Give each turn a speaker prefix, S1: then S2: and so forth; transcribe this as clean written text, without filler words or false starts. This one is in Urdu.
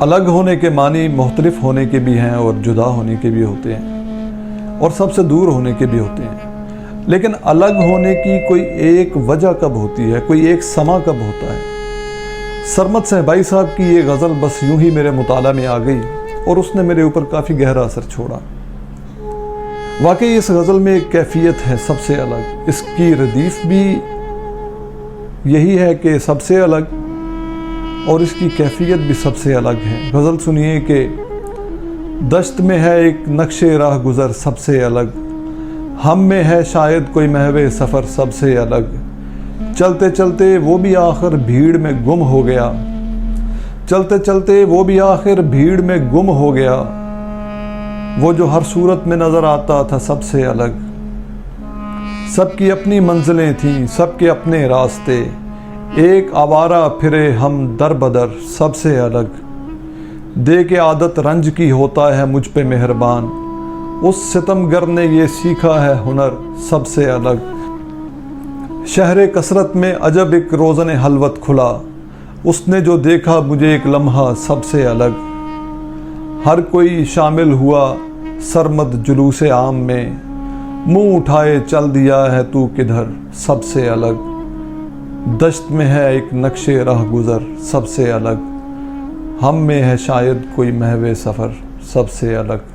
S1: الگ ہونے کے معنی مختلف ہونے کے بھی ہیں اور جدا ہونے کے بھی ہوتے ہیں اور سب سے دور ہونے کے بھی ہوتے ہیں، لیکن الگ ہونے کی کوئی ایک وجہ کب ہوتی ہے، کوئی ایک سما کب ہوتا ہے؟ سرمد صہبائی صاحب کی یہ غزل بس یوں ہی میرے مطالعہ میں آ گئی اور اس نے میرے اوپر کافی گہرا اثر چھوڑا۔ واقعی اس غزل میں ایک کیفیت ہے سب سے الگ، اس کی ردیف بھی یہی ہے کہ سب سے الگ، اور اس کی کیفیت بھی سب سے الگ ہے۔ غزل سنیے کہ دشت میں ہے ایک نقش راہ گزر سب سے الگ، ہم میں ہے شاید کوئی محو سفر سب سے الگ، چلتے چلتے وہ بھی آخر بھیڑ میں گم ہو گیا، چلتے چلتے وہ بھی آخر بھیڑ میں گم ہو گیا، وہ جو ہر صورت میں نظر آتا تھا سب سے الگ۔ سب کی اپنی منزلیں تھیں، سب کے اپنے راستے، ایک آوارہ پھرے ہم در بدر سب سے الگ، دے کے عادت رنج کی ہوتا ہے مجھ پہ مہربان، اس ستمگر نے یہ سیکھا ہے ہنر سب سے الگ۔ شہر کثرت میں عجب ایک روزن حلوت کھلا، اس نے جو دیکھا مجھے ایک لمحہ سب سے الگ، ہر کوئی شامل ہوا سرمد جلوس عام میں، منہ اٹھائے چل دیا ہے تو کدھر سب سے الگ، دشت میں ہے ایک نقش راہ گزر سب سے الگ، ہم میں ہے شاید کوئی محو سفر سب سے الگ۔